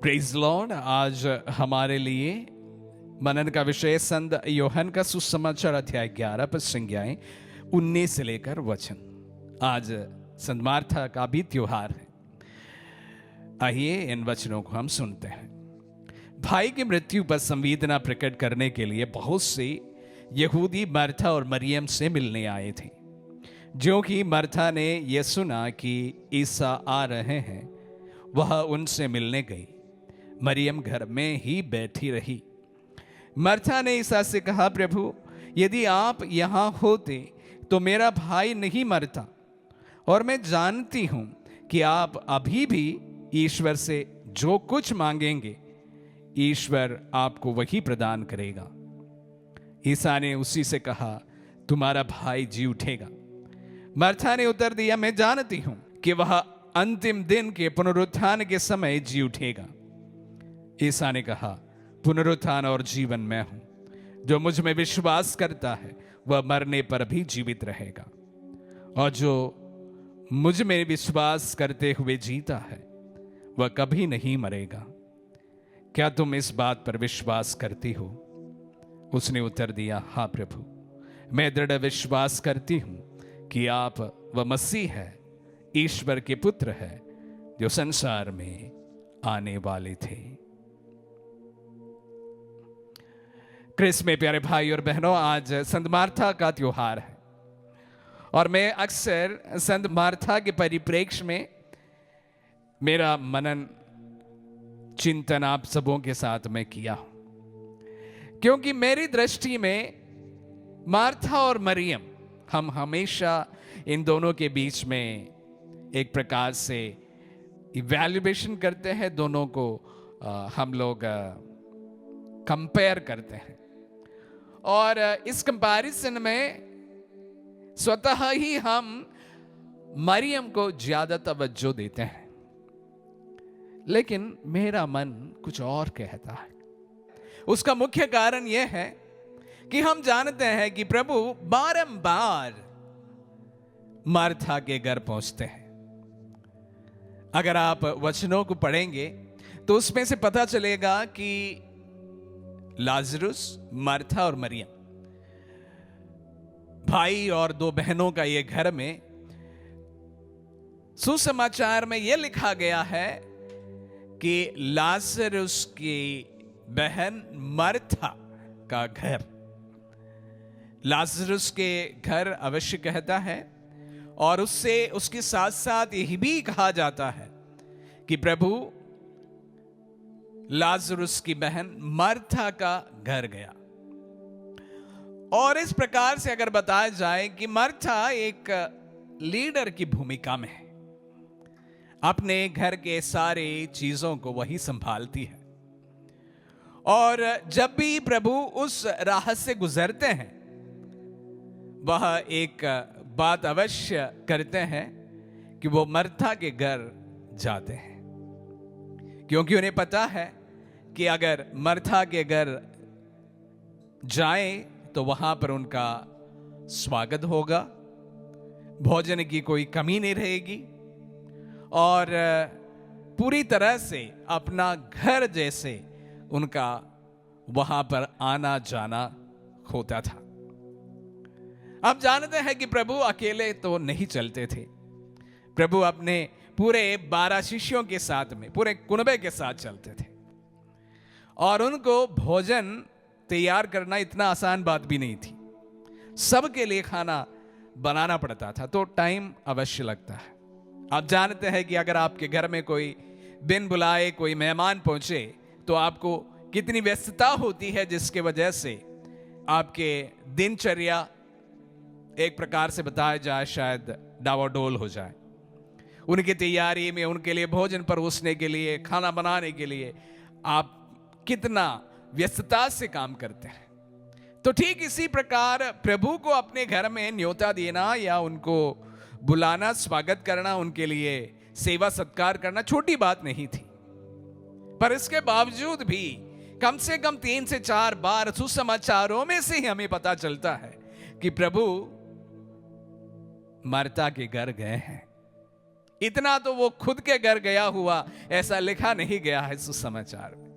Praise Lord. आज हमारे लिए मनन का विषय संत यूहन्ना का सुसमाचार अध्याय 11 पर संज्ञाएं 19 से लेकर वचन। आज संत मार्था का भी त्योहार है। आइए इन वचनों को हम सुनते हैं। भाई की मृत्यु पर संवेदना प्रकट करने के लिए बहुत से यहूदी मार्था और मरियम से मिलने आए थे। जो कि मार्था ने यह सुना कि ईसा आ रहे हैं, वह उनसे मिलने गई। मरियम घर में ही बैठी रही। मार्था ने ईसा से कहा, प्रभु यदि आप यहाँ होते तो मेरा भाई नहीं मरता, और मैं जानती हूँ कि आप अभी भी ईश्वर से जो कुछ मांगेंगे ईश्वर आपको वही प्रदान करेगा। ईसा ने उसी से कहा, तुम्हारा भाई जी उठेगा। मार्था ने उत्तर दिया, मैं जानती हूँ कि वह अंतिम दिन के पुनरुत्थान के समय जी उठेगा। ईसा ने कहा, पुनरुत्थान और जीवन मैं हूं। जो मुझ में विश्वास करता है वह मरने पर भी जीवित रहेगा, और जो मुझ में विश्वास करते हुए जीता है वह कभी नहीं मरेगा। क्या तुम इस बात पर विश्वास करती हो? उसने उत्तर दिया, हाँ प्रभु, मैं दृढ़ विश्वास करती हूं कि आप वह मसीह है, ईश्वर के पुत्र है, जो संसार में आने वाले थे। क्रिस में प्यारे भाई और बहनों, आज संत मार्था का त्योहार है, और मैं अक्सर संत मार्था के परिप्रेक्ष्य में मेरा मनन चिंतन आप सबों के साथ में किया, क्योंकि मेरी दृष्टि में मार्था और मरियम, हम हमेशा इन दोनों के बीच में एक प्रकार से इवैल्यूएशन करते हैं, दोनों को हम लोग कंपेयर करते हैं, और इस कंपैरिजन में स्वतः ही हम मरियम को ज्यादा तवज्जो देते हैं। लेकिन मेरा मन कुछ और कहता है। उसका मुख्य कारण यह है कि हम जानते हैं कि प्रभु बारंबार मार्था के घर पहुंचते हैं। अगर आप वचनों को पढ़ेंगे तो उसमें से पता चलेगा कि लाजरुस, मार्था और मरियम, भाई और दो बहनों का ये घर में सुसमाचार में यह लिखा गया है कि लाजरुस की बहन मार्था का घर। लाजरुस के घर अवश्य कहता है, और उससे उसके साथ साथ यही भी कहा जाता है कि प्रभु लाजरुस की बहन मार्था का घर गया। और इस प्रकार से अगर बताया जाए कि मार्था एक लीडर की भूमिका में है, अपने घर के सारे चीजों को वही संभालती है, और जब भी प्रभु उस राह से गुजरते हैं वह एक बात अवश्य करते हैं कि वो मार्था के घर जाते हैं, क्योंकि उन्हें पता है कि अगर मार्था के घर जाएं तो वहां पर उनका स्वागत होगा, भोजन की कोई कमी नहीं रहेगी, और पूरी तरह से अपना घर जैसे उनका वहां पर आना जाना होता था। आप जानते हैं कि प्रभु अकेले तो नहीं चलते थे। प्रभु अपने पूरे 12 शिष्यों के साथ में, पूरे कुनबे के साथ चलते थे, और उनको भोजन तैयार करना इतना आसान बात भी नहीं थी। सबके लिए खाना बनाना पड़ता था, तो टाइम अवश्य लगता है। आप जानते हैं कि अगर आपके घर में कोई बिन बुलाए कोई मेहमान पहुंचे तो आपको कितनी व्यस्तता होती है, जिसके वजह से आपके दिनचर्या एक प्रकार से बताया जाए शायद डावाडोल हो जाए। उनकी तैयारी में, उनके लिए भोजन परोसने के लिए, खाना बनाने के लिए आप कितना व्यस्तता से काम करते हैं। तो ठीक इसी प्रकार प्रभु को अपने घर में न्योता देना या उनको बुलाना, स्वागत करना, उनके लिए सेवा सत्कार करना छोटी बात नहीं थी। पर इसके बावजूद भी कम से कम 3 से 4 बार सुसमाचारों में से ही हमें पता चलता है कि प्रभु मार्था के घर गए हैं। इतना तो वो खुद के घर गया हुआ ऐसा लिखा नहीं गया है सुसमाचार में।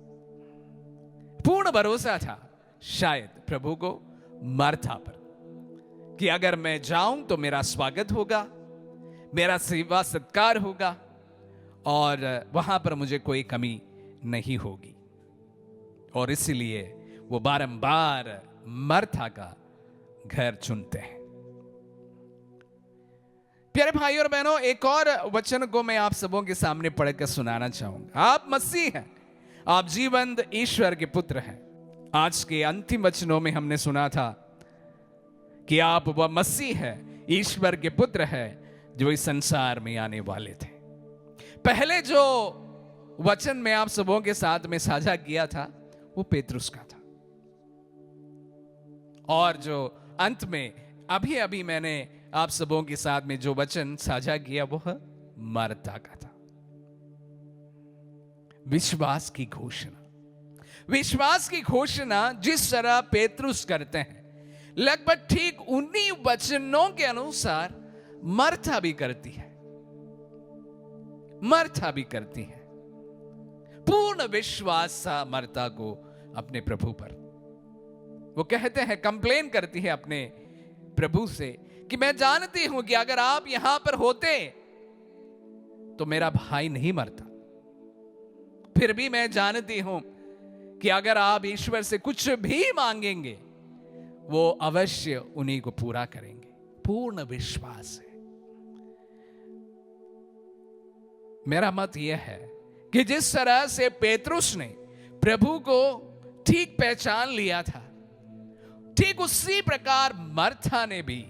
पूर्ण भरोसा था शायद प्रभु को मार्था पर कि अगर मैं जाऊं तो मेरा स्वागत होगा, मेरा सेवा सत्कार होगा और वहां पर मुझे कोई कमी नहीं होगी। और इसलिए वो बारंबार मार्था का घर चुनते हैं। प्यारे भाई और बहनों, एक और वचन को मैं आप सबों के सामने पढ़कर सुनाना चाहूंगा। आप मसीह हैं, आप जीवंत ईश्वर के पुत्र हैं। आज के अंतिम वचनों में हमने सुना था कि आप वह मसीह है, ईश्वर के पुत्र है, जो इस संसार में आने वाले थे। पहले जो वचन मैं आप सबों के साथ में साझा किया था वो पेतरुस का था, और जो अंत में अभी अभी मैंने आप सबों के साथ में जो वचन साझा किया वो मार्था का था। विश्वास की घोषणा, विश्वास की घोषणा जिस तरह पेतरुस करते हैं, लगभग ठीक उन्हीं वचनों के अनुसार मार्था भी करती है। मार्था भी करती है। पूर्ण विश्वास था मार्था को अपने प्रभु पर। वो कहते हैं, कंप्लेन करती है अपने प्रभु से कि मैं जानती हूं कि अगर आप यहां पर होते तो मेरा भाई नहीं मरता। फिर भी मैं जानती हूं कि अगर आप ईश्वर से कुछ भी मांगेंगे वो अवश्य उन्हीं को पूरा करेंगे। पूर्ण विश्वास है। मेरा मत यह है कि जिस तरह से पेतरुस ने प्रभु को ठीक पहचान लिया था, ठीक उसी प्रकार मार्था ने भी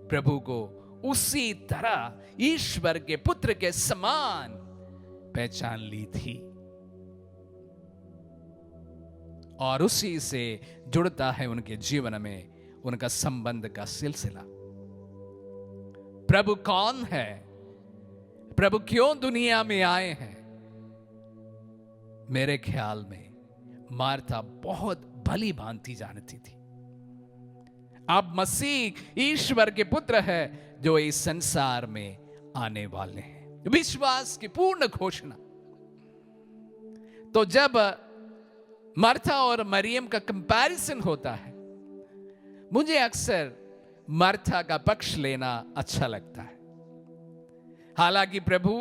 प्रभु को उसी तरह ईश्वर के पुत्र के समान पहचान ली थी। और उसी से जुड़ता है उनके जीवन में उनका संबंध का सिलसिला। प्रभु कौन है, प्रभु क्यों दुनिया में आए हैं, मेरे ख्याल में मार्था बहुत भली भांति जानती थी। आप मसीह ईश्वर के पुत्र है जो इस संसार में आने वाले हैं। विश्वास की पूर्ण घोषणा। तो जब मार्था और मरियम का कंपैरिजन होता है, मुझे अक्सर मार्था का पक्ष लेना अच्छा लगता है। हालांकि प्रभु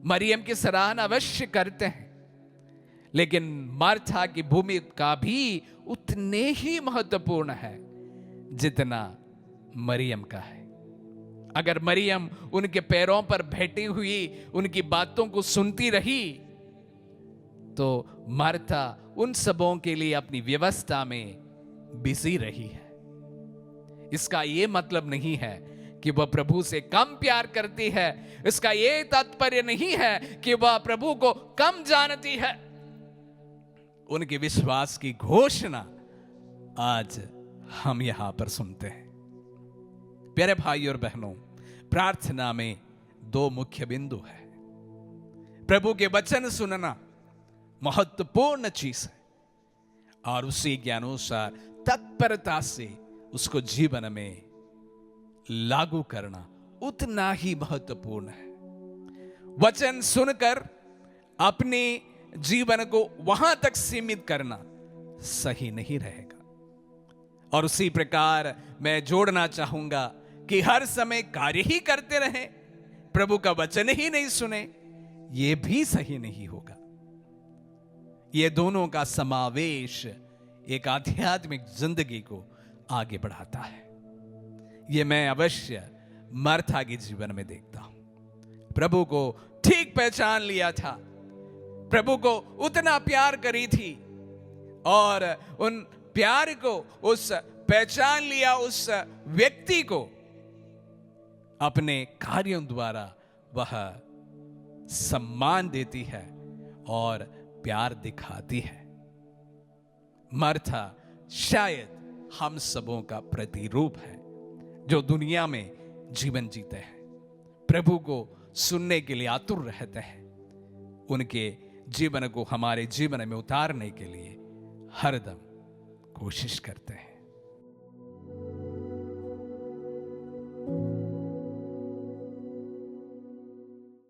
मरियम की सराहना अवश्य करते हैं, लेकिन मार्था की भूमिका भी उतने ही महत्वपूर्ण है जितना मरियम का है। अगर मरियम उनके पैरों पर बैठी हुई उनकी बातों को सुनती रही, तो मार्था उन सबों के लिए अपनी व्यवस्था में बिजी रही है। इसका यह मतलब नहीं है कि वह प्रभु से कम प्यार करती है। इसका यह तात्पर्य नहीं है कि वह प्रभु को कम जानती है। उनके विश्वास की घोषणा आज हम यहां पर सुनते हैं। प्यारे भाई और बहनों, प्रार्थना में दो मुख्य बिंदु है। प्रभु के वचन सुनना महत्वपूर्ण चीज है, और उसी के अनुसार तत्परता से उसको जीवन में लागू करना उतना ही महत्वपूर्ण है। वचन सुनकर अपने जीवन को वहां तक सीमित करना सही नहीं रहेगा। और उसी प्रकार मैं जोड़ना चाहूंगा कि हर समय कार्य ही करते रहें, प्रभु का वचन ही नहीं सुने, यह भी सही नहीं होगा। ये दोनों का समावेश एक आध्यात्मिक जिंदगी को आगे बढ़ाता है। ये मैं अवश्य मार्था के जीवन में देखता हूं। प्रभु को ठीक पहचान लिया था, प्रभु को उतना प्यार करी थी, और उन प्यार को, उस पहचान लिया उस व्यक्ति को अपने कार्यों द्वारा वह सम्मान देती है और प्यार दिखाती है। मार्था शायद हम सबों का प्रतिरूप है जो दुनिया में जीवन जीते हैं, प्रभु को सुनने के लिए आतुर रहते हैं, उनके जीवन को हमारे जीवन में उतारने के लिए हरदम कोशिश करते हैं।